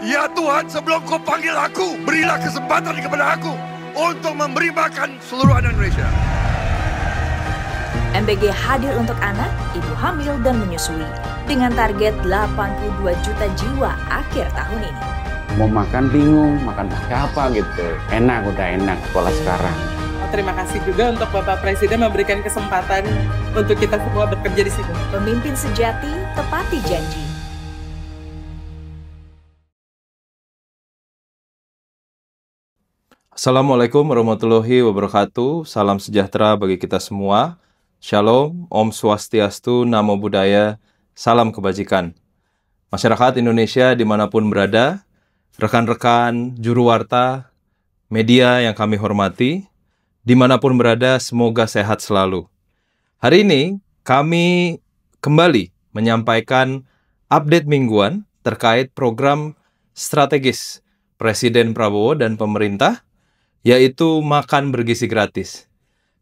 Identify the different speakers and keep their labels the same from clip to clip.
Speaker 1: Ya Tuhan, sebelum kau panggil aku, berilah kesempatan kepada aku untuk memberi makan seluruh anak Indonesia.
Speaker 2: MBG hadir untuk anak, ibu hamil, dan menyusui dengan target 82 juta jiwa akhir tahun ini.
Speaker 3: Mau makan bingung, makan pakai apa gitu. Udah enak sekolah sekarang.
Speaker 4: Terima kasih juga untuk Bapak Presiden memberikan kesempatan untuk kita semua bekerja di sini.
Speaker 2: Pemimpin sejati, tepati janji.
Speaker 5: Assalamualaikum warahmatullahi wabarakatuh. Salam sejahtera bagi kita semua. Shalom, Om Swastiastu, Namo Buddhaya, salam kebajikan. Masyarakat Indonesia dimanapun berada, rekan-rekan, juru warta, media yang kami hormati, dimanapun berada, semoga sehat selalu. Hari ini kami kembali menyampaikan update mingguan terkait program strategis Presiden Prabowo dan pemerintah, yaitu makan bergizi gratis.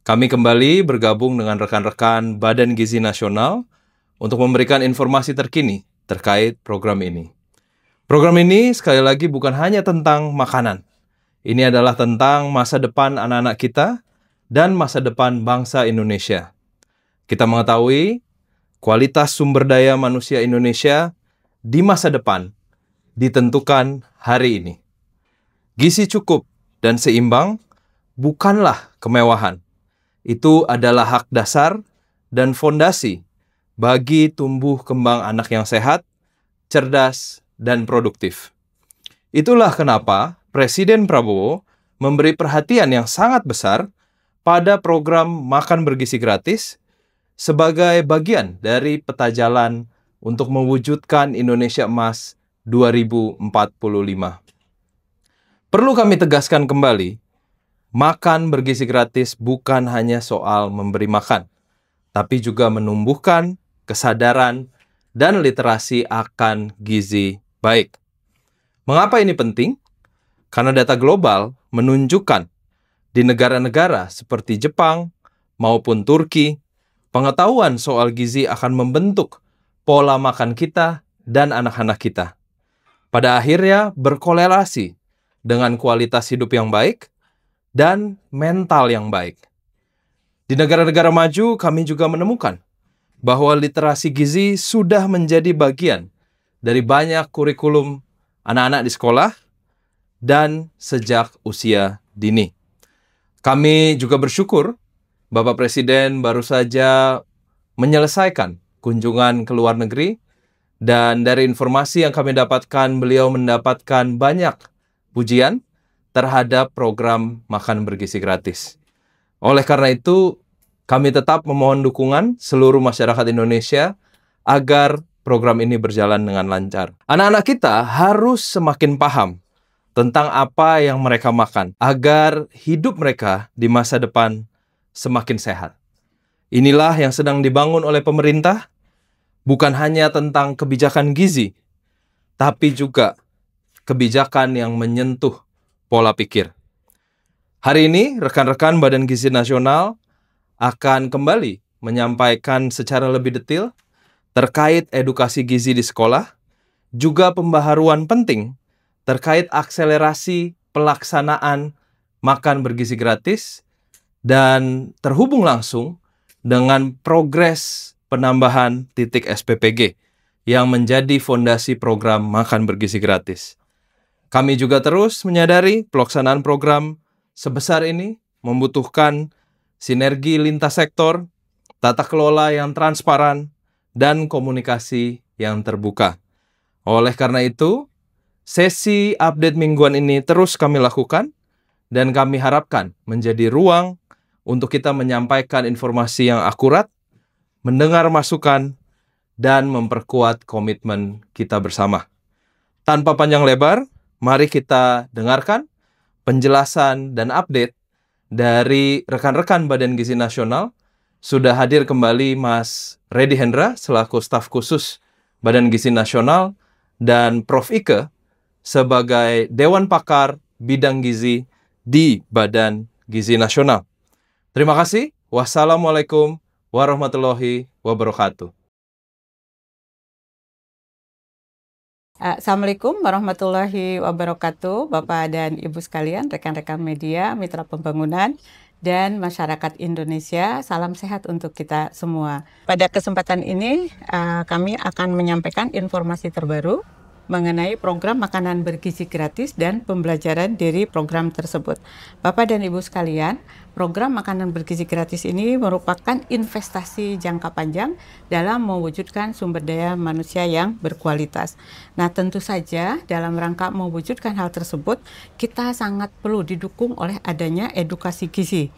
Speaker 5: Kami kembali bergabung dengan rekan-rekan Badan Gizi Nasional untuk memberikan informasi terkini terkait program ini. Program ini sekali lagi bukan hanya tentang makanan. Ini adalah tentang masa depan anak-anak kita dan masa depan bangsa Indonesia. Kita mengetahui kualitas sumber daya manusia Indonesia di masa depan ditentukan hari ini. Gizi cukup dan seimbang bukanlah kemewahan. Itu adalah hak dasar dan fondasi bagi tumbuh kembang anak yang sehat, cerdas, dan produktif. Itulah kenapa Presiden Prabowo memberi perhatian yang sangat besar pada program makan bergizi gratis sebagai bagian dari peta jalan untuk mewujudkan Indonesia Emas 2045. Perlu kami tegaskan kembali, makan bergizi gratis bukan hanya soal memberi makan, tapi juga menumbuhkan kesadaran dan literasi akan gizi baik. Mengapa ini penting? Karena data global menunjukkan di negara-negara seperti Jepang maupun Turki, pengetahuan soal gizi akan membentuk pola makan kita dan anak-anak kita. Pada akhirnya berkorelasi dengan kualitas hidup yang baik dan mental yang baik. Di negara-negara maju, kami juga menemukan bahwa literasi gizi sudah menjadi bagian dari banyak kurikulum anak-anak di sekolah dan sejak usia dini. Kami juga bersyukur Bapak Presiden baru saja menyelesaikan kunjungan ke luar negeri, dan dari informasi yang kami dapatkan, beliau mendapatkan banyak pujian terhadap program makan bergizi gratis. Oleh karena itu, kami tetap memohon dukungan seluruh masyarakat Indonesia agar program ini berjalan dengan lancar. Anak-anak kita harus semakin paham tentang apa yang mereka makan agar hidup mereka di masa depan semakin sehat. Inilah yang sedang dibangun oleh pemerintah, bukan hanya tentang kebijakan gizi, tapi juga kebijakan yang menyentuh pola pikir. Hari ini, rekan-rekan Badan Gizi Nasional akan kembali menyampaikan secara lebih detail terkait edukasi gizi di sekolah, juga pembaharuan penting terkait akselerasi pelaksanaan makan bergizi gratis, dan terhubung langsung dengan progres penambahan titik SPPG yang menjadi fondasi program makan bergizi gratis. Kami juga terus menyadari pelaksanaan program sebesar ini membutuhkan sinergi lintas sektor, tata kelola yang transparan, dan komunikasi yang terbuka. Oleh karena itu, sesi update mingguan ini terus kami lakukan, dan kami harapkan menjadi ruang untuk kita menyampaikan informasi yang akurat, mendengar masukan, dan memperkuat komitmen kita bersama. Tanpa panjang lebar, mari kita dengarkan penjelasan dan update dari rekan-rekan Badan Gizi Nasional. Sudah hadir kembali Mas Reddy Hendra selaku staf khusus Badan Gizi Nasional dan Prof. Ike sebagai Dewan Pakar Bidang Gizi di Badan Gizi Nasional. Terima kasih. Wassalamualaikum warahmatullahi wabarakatuh.
Speaker 6: Assalamualaikum warahmatullahi wabarakatuh, Bapak dan Ibu sekalian, rekan-rekan media, mitra pembangunan, dan masyarakat Indonesia. Salam sehat untuk kita semua. Pada kesempatan ini, kami akan menyampaikan informasi terbaru mengenai program makanan bergizi gratis dan pembelajaran dari program tersebut. Bapak dan Ibu sekalian, program makanan bergizi gratis ini merupakan investasi jangka panjang dalam mewujudkan sumber daya manusia yang berkualitas. Nah, tentu saja dalam rangka mewujudkan hal tersebut, kita sangat perlu didukung oleh adanya edukasi gizi.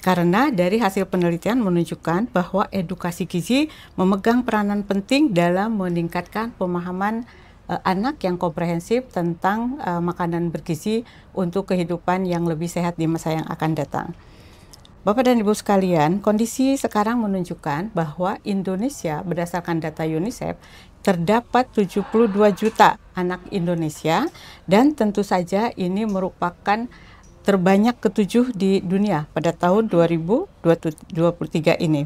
Speaker 6: Karena dari hasil penelitian menunjukkan bahwa edukasi gizi memegang peranan penting dalam meningkatkan pemahaman anak yang komprehensif tentang makanan bergizi untuk kehidupan yang lebih sehat di masa yang akan datang. Bapak dan Ibu sekalian, kondisi sekarang menunjukkan bahwa Indonesia berdasarkan data UNICEF terdapat 72 juta anak Indonesia, dan tentu saja ini merupakan terbanyak ketujuh di dunia pada tahun 2023 ini.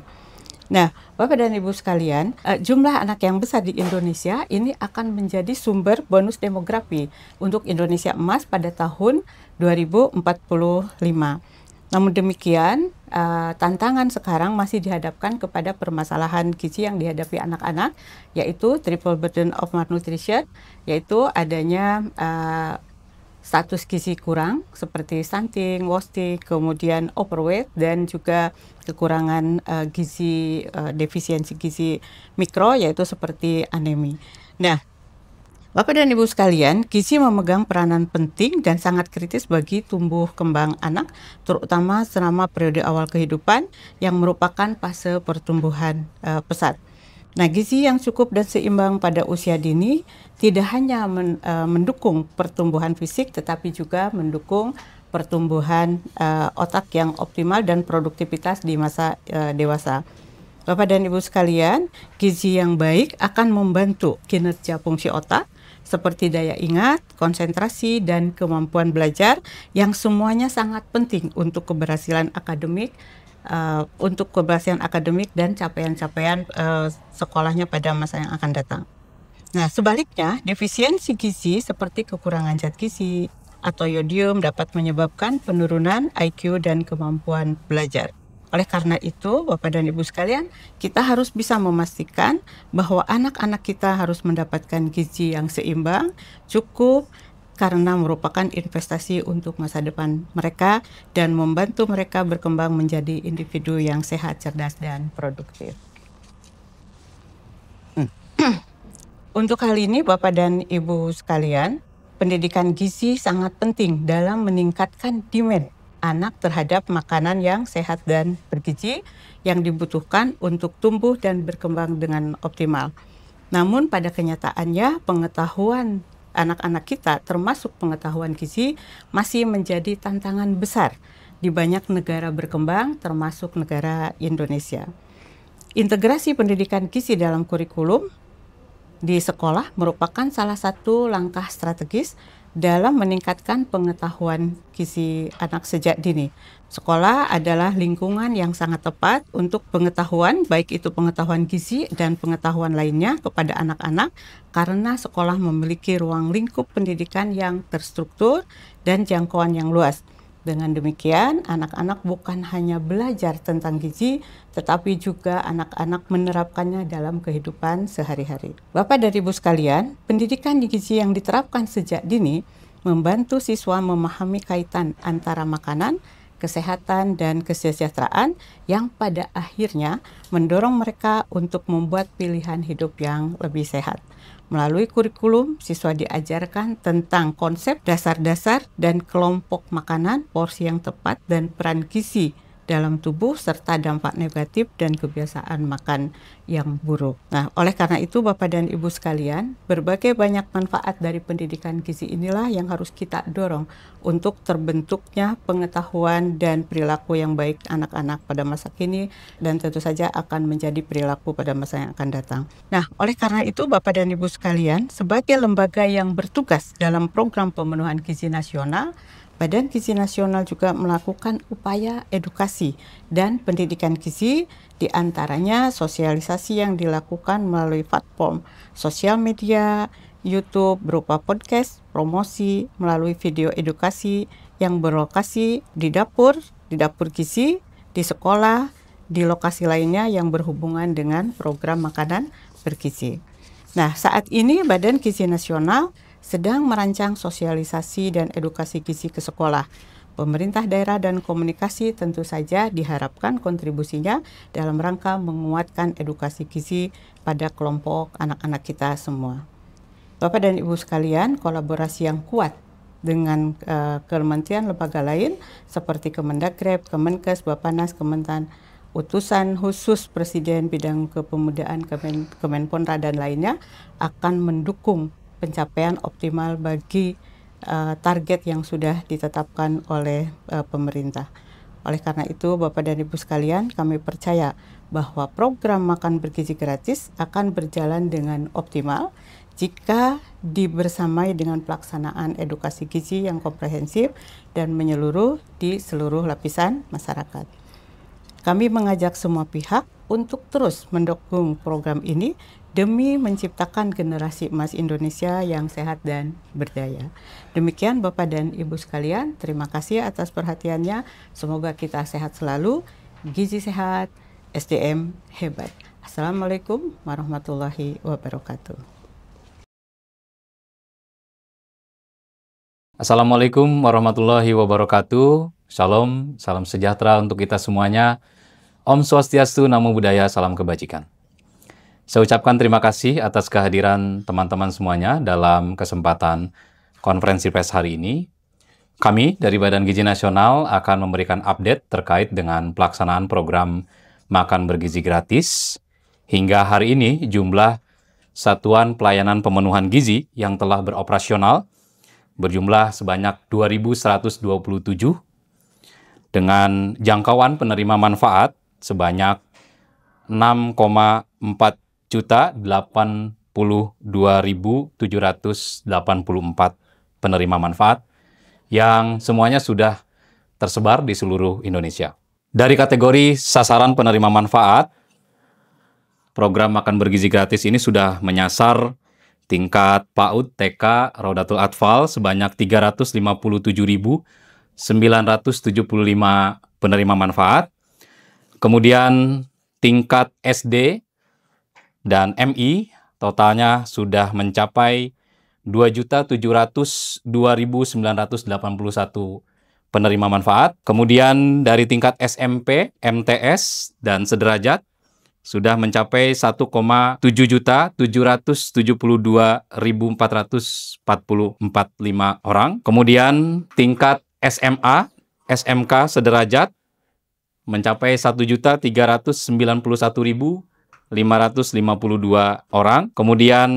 Speaker 6: Nah, Bapak dan Ibu sekalian, jumlah anak yang besar di Indonesia ini akan menjadi sumber bonus demografi untuk Indonesia emas pada tahun 2045. Namun demikian, tantangan sekarang masih dihadapkan kepada permasalahan gizi yang dihadapi anak-anak, yaitu triple burden of malnutrition, yaitu adanya status gizi kurang seperti stunting, wasting, kemudian overweight, dan juga kekurangan gizi, defisiensi gizi mikro, yaitu seperti anemi. Nah, Bapak dan Ibu sekalian, gizi memegang peranan penting dan sangat kritis bagi tumbuh kembang anak, terutama selama periode awal kehidupan yang merupakan fase pertumbuhan pesat. Nah, gizi yang cukup dan seimbang pada usia dini tidak hanya mendukung pertumbuhan fisik, tetapi juga mendukung pertumbuhan otak yang optimal dan produktivitas di masa dewasa. Bapak dan Ibu sekalian, gizi yang baik akan membantu kinerja fungsi otak, seperti daya ingat, konsentrasi, dan kemampuan belajar, yang semuanya sangat penting untuk keberhasilan akademik, dan capaian-capaian sekolahnya pada masa yang akan datang. Nah, sebaliknya, defisiensi gizi seperti kekurangan zat gizi atau yodium dapat menyebabkan penurunan IQ dan kemampuan belajar. Oleh karena itu, Bapak dan Ibu sekalian, kita harus bisa memastikan bahwa anak-anak kita harus mendapatkan gizi yang seimbang, cukup, karena merupakan investasi untuk masa depan mereka dan membantu mereka berkembang menjadi individu yang sehat, cerdas, dan produktif. Untuk hal ini, Bapak dan Ibu sekalian, pendidikan gizi sangat penting dalam meningkatkan demand anak terhadap makanan yang sehat dan bergizi yang dibutuhkan untuk tumbuh dan berkembang dengan optimal. Namun pada kenyataannya, pengetahuan anak-anak kita, termasuk pengetahuan gizi, masih menjadi tantangan besar di banyak negara berkembang, termasuk negara Indonesia. Integrasi pendidikan gizi dalam kurikulum di sekolah merupakan salah satu langkah strategis dalam meningkatkan pengetahuan gizi anak sejak dini. Sekolah adalah lingkungan yang sangat tepat untuk pengetahuan, baik itu pengetahuan gizi dan pengetahuan lainnya kepada anak-anak, karena sekolah memiliki ruang lingkup pendidikan yang terstruktur dan jangkauan yang luas. Dengan demikian, anak-anak bukan hanya belajar tentang gizi, tetapi juga anak-anak menerapkannya dalam kehidupan sehari-hari. Bapak dan Ibu sekalian, pendidikan di gizi yang diterapkan sejak dini membantu siswa memahami kaitan antara makanan, kesehatan, dan kesejahteraan yang pada akhirnya mendorong mereka untuk membuat pilihan hidup yang lebih sehat. Melalui kurikulum, siswa diajarkan tentang konsep dasar-dasar dan kelompok makanan, porsi yang tepat, dan peran gizi dalam tubuh, serta dampak negatif dan kebiasaan makan yang buruk. Nah, oleh karena itu Bapak dan Ibu sekalian, berbagai banyak manfaat dari pendidikan gizi inilah yang harus kita dorong untuk terbentuknya pengetahuan dan perilaku yang baik anak-anak pada masa kini, dan tentu saja akan menjadi perilaku pada masa yang akan datang. Nah, oleh karena itu Bapak dan Ibu sekalian, sebagai lembaga yang bertugas dalam program pemenuhan gizi nasional, Badan Gizi Nasional juga melakukan upaya edukasi dan pendidikan gizi, di antaranya sosialisasi yang dilakukan melalui platform sosial media YouTube, berupa podcast, promosi, melalui video edukasi yang berlokasi di dapur gizi, di sekolah, di lokasi lainnya yang berhubungan dengan program makanan bergizi. Nah, saat ini Badan Gizi Nasional sedang merancang sosialisasi dan edukasi gizi ke sekolah. Pemerintah daerah dan komunikasi tentu saja diharapkan kontribusinya dalam rangka menguatkan edukasi gizi pada kelompok anak-anak kita semua. Bapak dan Ibu sekalian, kolaborasi yang kuat dengan kementerian lembaga lain seperti Kemendagri, Kemenkes, Bappenas, Kementan, utusan khusus Presiden bidang kepemudaan Kemenponra dan lainnya akan mendukung pencapaian optimal bagi target yang sudah ditetapkan oleh pemerintah. Oleh karena itu, Bapak dan Ibu sekalian, kami percaya bahwa program makan bergizi gratis akan berjalan dengan optimal jika dibersamai dengan pelaksanaan edukasi gizi yang komprehensif dan menyeluruh di seluruh lapisan masyarakat. Kami mengajak semua pihak untuk terus mendukung program ini demi menciptakan generasi emas Indonesia yang sehat dan berdaya. Demikian Bapak dan Ibu sekalian, terima kasih atas perhatiannya. Semoga kita sehat selalu, gizi sehat, SDM hebat. Assalamualaikum warahmatullahi wabarakatuh.
Speaker 7: Assalamualaikum warahmatullahi wabarakatuh. Shalom, salam sejahtera untuk kita semuanya. Om Swastiastu, Namo Buddhaya, salam kebajikan. Saya ucapkan terima kasih atas kehadiran teman-teman semuanya dalam kesempatan konferensi pers hari ini. Kami dari Badan Gizi Nasional akan memberikan update terkait dengan pelaksanaan program Makan Bergizi Gratis. Hingga hari ini jumlah satuan pelayanan pemenuhan gizi yang telah beroperasional berjumlah sebanyak 2.127 dengan jangkauan penerima manfaat sebanyak 6,482.784 penerima manfaat yang semuanya sudah tersebar di seluruh Indonesia. Dari kategori sasaran penerima manfaat, program Makan Bergizi Gratis ini sudah menyasar tingkat PAUD, TK, Raudatul Atfal sebanyak 357.975 penerima manfaat. Kemudian tingkat SD dan MI totalnya sudah mencapai 2.702.981 penerima manfaat. Kemudian dari tingkat SMP, MTS, dan sederajat sudah mencapai 1,7.722.445 orang. Kemudian tingkat SMA, SMK sederajat mencapai 1.391.552 orang. Kemudian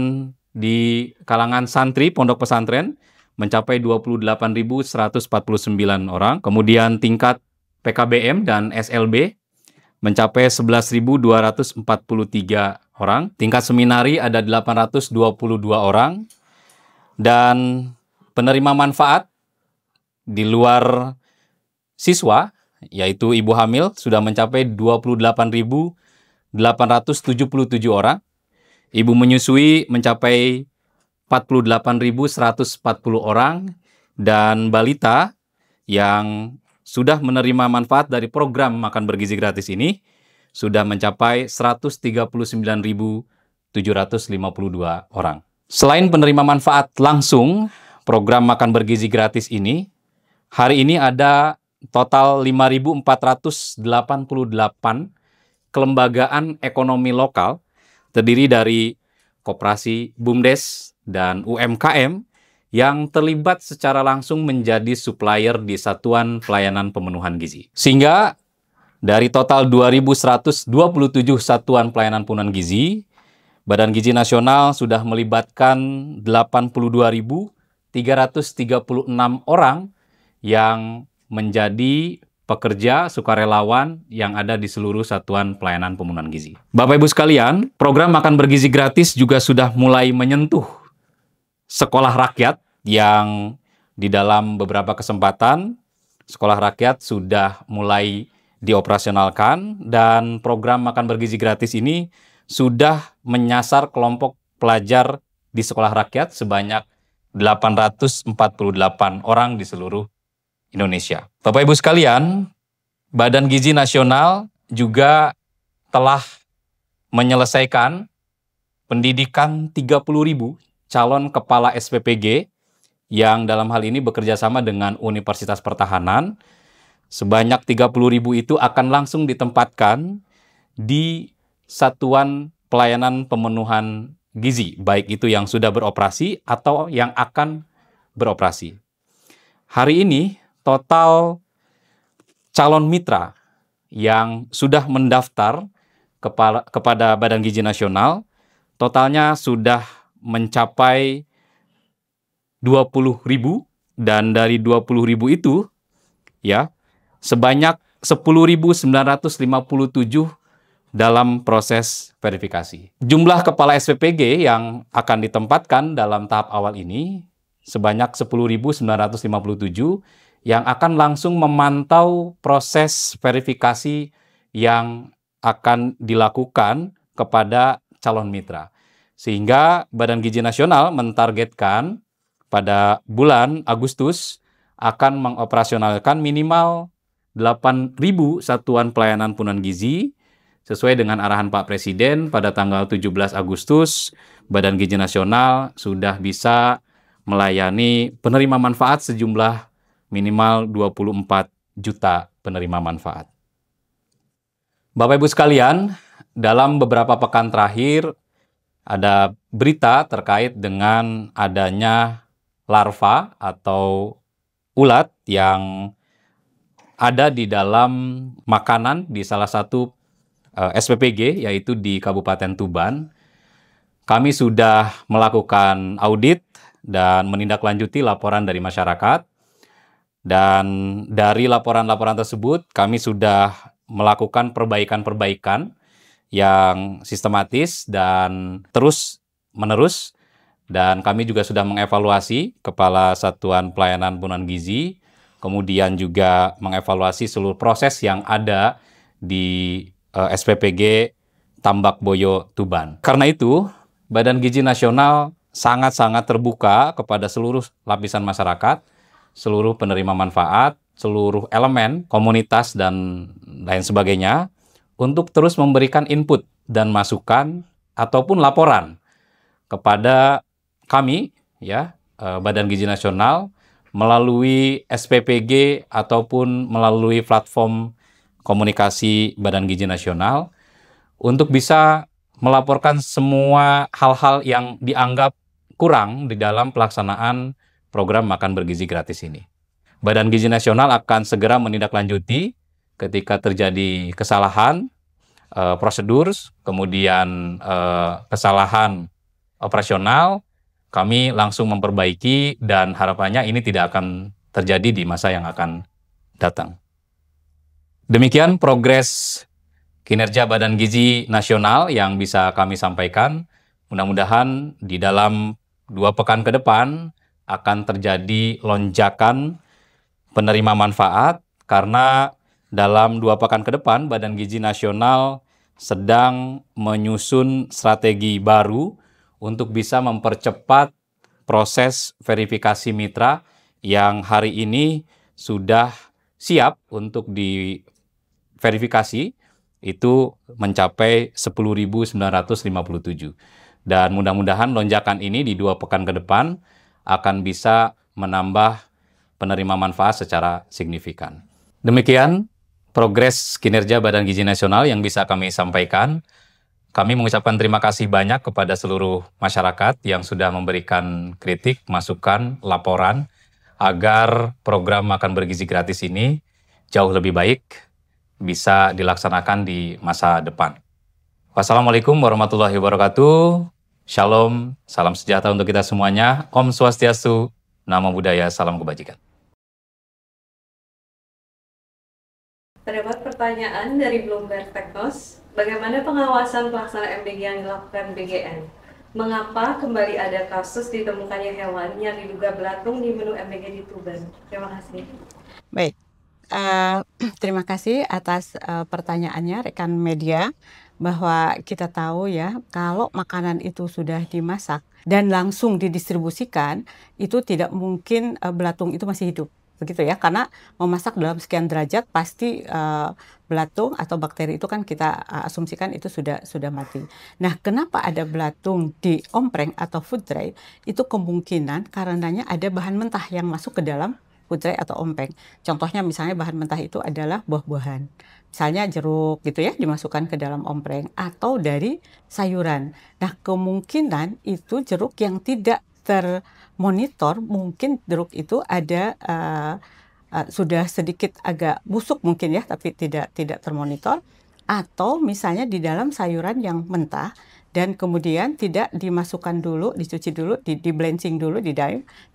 Speaker 7: di kalangan santri pondok pesantren mencapai 28.149 orang. Kemudian tingkat PKBM dan SLB mencapai 11.243 orang. Tingkat seminari ada 822 orang. Dan penerima manfaat di luar siswa, yaitu ibu hamil, sudah mencapai 28.877 orang. Ibu menyusui mencapai 48.140 orang. Dan balita yang sudah menerima manfaat dari program Makan Bergizi Gratis ini sudah mencapai 139.752 orang. Selain penerima manfaat langsung program Makan Bergizi Gratis ini, hari ini ada total 5.488 kelembagaan ekonomi lokal terdiri dari koperasi, BUMDes, dan UMKM yang terlibat secara langsung menjadi supplier di Satuan Pelayanan Pemenuhan Gizi. Sehingga dari total 2.127 Satuan Pelayanan Pemenuhan Gizi, Badan Gizi Nasional sudah melibatkan 82.336 orang yang menjadi pekerja sukarelawan yang ada di seluruh Satuan Pelayanan Pemenuhan Gizi. Bapak Ibu sekalian, program Makan Bergizi Gratis juga sudah mulai menyentuh sekolah rakyat yang di dalam beberapa kesempatan sekolah rakyat sudah mulai dioperasionalkan, dan program Makan Bergizi Gratis ini sudah menyasar kelompok pelajar di sekolah rakyat sebanyak 848 orang di seluruh Indonesia. Bapak Ibu sekalian, Badan Gizi Nasional juga telah menyelesaikan pendidikan 30.000 calon kepala SPPG yang dalam hal ini bekerja sama dengan Universitas Pertahanan. Sebanyak 30.000 itu akan langsung ditempatkan di Satuan Pelayanan Pemenuhan Gizi, baik itu yang sudah beroperasi atau yang akan beroperasi. Hari ini total calon mitra yang sudah mendaftar kepada Badan Gizi Nasional totalnya sudah mencapai 20.000, dan dari 20.000 itu ya sebanyak 10.957 dalam proses verifikasi. Jumlah kepala SPPG yang akan ditempatkan dalam tahap awal ini sebanyak 10.957 yang akan langsung memantau proses verifikasi yang akan dilakukan kepada calon mitra. Sehingga Badan Gizi Nasional mentargetkan pada bulan Agustus akan mengoperasionalkan minimal 8.000 satuan pelayanan pemenuhan gizi sesuai dengan arahan Pak Presiden. Pada tanggal 17 Agustus, Badan Gizi Nasional sudah bisa melayani penerima manfaat sejumlah minimal 24 juta penerima manfaat. Bapak Ibu sekalian, dalam beberapa pekan terakhir ada berita terkait dengan adanya larva atau ulat yang ada di dalam makanan di salah satu SPPG, yaitu di Kabupaten Tuban. Kami sudah melakukan audit dan menindaklanjuti laporan dari masyarakat. Dan dari laporan-laporan tersebut, kami sudah melakukan perbaikan-perbaikan yang sistematis dan terus-menerus. Dan kami juga sudah mengevaluasi Kepala Satuan Pelayanan Pemenuhan Gizi, kemudian juga mengevaluasi seluruh proses yang ada di SPPG Tambak Boyo Tuban. Karena itu, Badan Gizi Nasional sangat-sangat terbuka kepada seluruh lapisan masyarakat, seluruh penerima manfaat, seluruh elemen, komunitas, dan lain sebagainya, untuk terus memberikan input dan masukan ataupun laporan kepada kami, ya, Badan Gizi Nasional, melalui SPPG ataupun melalui platform komunikasi Badan Gizi Nasional, untuk bisa melaporkan semua hal-hal yang dianggap kurang di dalam pelaksanaan program makan bergizi gratis ini. Badan Gizi Nasional akan segera menindaklanjuti ketika terjadi kesalahan prosedur, kemudian kesalahan operasional, kami langsung memperbaiki dan harapannya ini tidak akan terjadi di masa yang akan datang. Demikian progres kinerja Badan Gizi Nasional yang bisa kami sampaikan. Mudah-mudahan di dalam 2 pekan ke depan akan terjadi lonjakan penerima manfaat, karena dalam 2 pekan ke depan Badan Gizi Nasional sedang menyusun strategi baru untuk bisa mempercepat proses verifikasi mitra yang hari ini sudah siap untuk diverifikasi, itu mencapai 10.957. Dan mudah-mudahan lonjakan ini di 2 pekan ke depan akan bisa menambah penerima manfaat secara signifikan. Demikian progres kinerja Badan Gizi Nasional yang bisa kami sampaikan. Kami mengucapkan terima kasih banyak kepada seluruh masyarakat yang sudah memberikan kritik, masukan, laporan, agar program makan bergizi gratis ini jauh lebih baik bisa dilaksanakan di masa depan. Wassalamualaikum warahmatullahi wabarakatuh. Shalom, salam sejahtera untuk kita semuanya. Om Swastiastu, Namo Buddhaya, salam kebajikan.
Speaker 8: Terdapat pertanyaan dari Bloomberg Teknos. Bagaimana pengawasan pelaksana MBG yang dilakukan BGN? Mengapa kembali ada kasus ditemukannya hewan yang diduga belatung di menu MBG di Tuban? Terima kasih.
Speaker 6: Baik, terima kasih atas pertanyaannya rekan media, bahwa kita tahu ya kalau makanan itu sudah dimasak dan langsung didistribusikan, itu tidak mungkin belatung itu masih hidup. Begitu ya, karena memasak dalam sekian derajat pasti belatung atau bakteri itu kan kita asumsikan itu sudah mati. Nah, kenapa ada belatung di ompreng atau food tray? Itu kemungkinan karenanya ada bahan mentah yang masuk ke dalam food tray atau ompreng. Contohnya misalnya bahan mentah itu adalah buah-buahan. Misalnya jeruk gitu ya, dimasukkan ke dalam ompreng atau dari sayuran. Nah, kemungkinan itu jeruk yang tidak termonitor, mungkin jeruk itu ada sudah sedikit agak busuk mungkin ya, tapi tidak termonitor, atau misalnya di dalam sayuran yang mentah dan kemudian tidak dimasukkan dulu, dicuci dulu, di blanching dulu di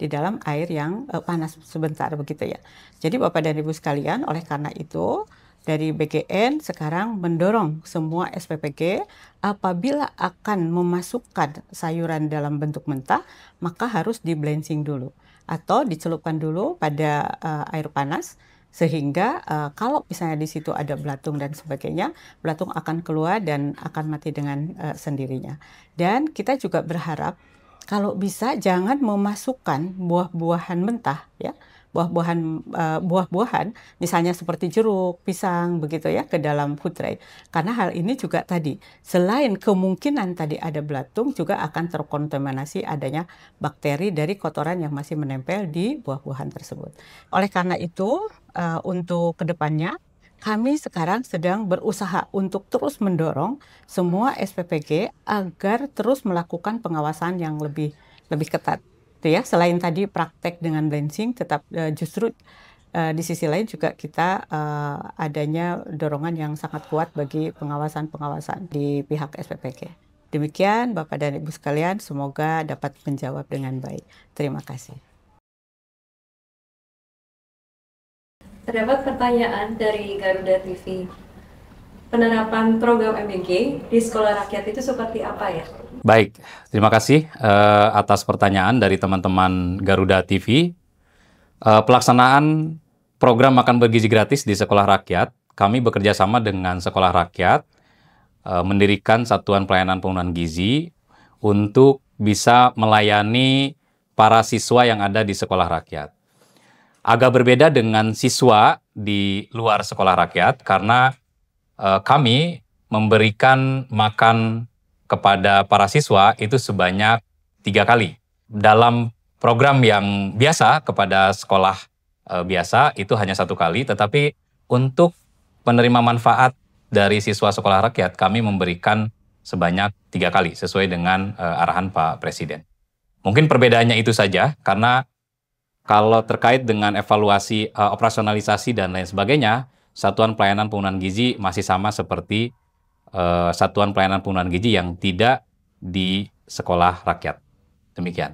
Speaker 6: dalam air yang panas sebentar begitu ya. Jadi Bapak dan Ibu sekalian, oleh karena itu dari BGN sekarang mendorong semua SPPG apabila akan memasukkan sayuran dalam bentuk mentah, maka harus di blanching dulu atau dicelupkan dulu pada air panas, sehingga kalau misalnya di situ ada belatung dan sebagainya, belatung akan keluar dan akan mati dengan sendirinya. Dan kita juga berharap kalau bisa jangan memasukkan buah-buahan mentah ya, buah-buahan misalnya seperti jeruk, pisang begitu ya ke dalam food tray. Karena hal ini juga tadi selain kemungkinan tadi ada belatung, juga akan terkontaminasi adanya bakteri dari kotoran yang masih menempel di buah-buahan tersebut. Oleh karena itu untuk kedepannya kami sekarang sedang berusaha untuk terus mendorong semua SPPG agar terus melakukan pengawasan yang lebih ketat. Ya, selain tadi praktek dengan blanching, tetap justru di sisi lain juga kita adanya dorongan yang sangat kuat bagi pengawasan di pihak SPPG. Demikian Bapak dan Ibu sekalian, semoga dapat menjawab dengan baik. Terima kasih.
Speaker 8: Terdapat pertanyaan dari Garuda TV. Penerapan program MBG di sekolah rakyat itu seperti apa ya?
Speaker 7: Baik, terima kasih atas pertanyaan dari teman-teman Garuda TV. Pelaksanaan program makan bergizi gratis di sekolah rakyat, kami bekerja sama dengan sekolah rakyat, mendirikan satuan pelayanan penggunaan gizi untuk bisa melayani para siswa yang ada di sekolah rakyat. Agak berbeda dengan siswa di luar sekolah rakyat karena kami memberikan makan kepada para siswa itu sebanyak 3 kali. Dalam program yang biasa kepada sekolah biasa itu hanya 1 kali, tetapi untuk penerima manfaat dari siswa sekolah rakyat kami memberikan sebanyak 3 kali sesuai dengan arahan Pak Presiden. Mungkin perbedaannya itu saja, karena kalau terkait dengan evaluasi operasionalisasi dan lain sebagainya, Satuan Pelayanan Penggunaan Gizi masih sama seperti Satuan Pelayanan Penggunaan Gizi yang tidak di sekolah rakyat. Demikian.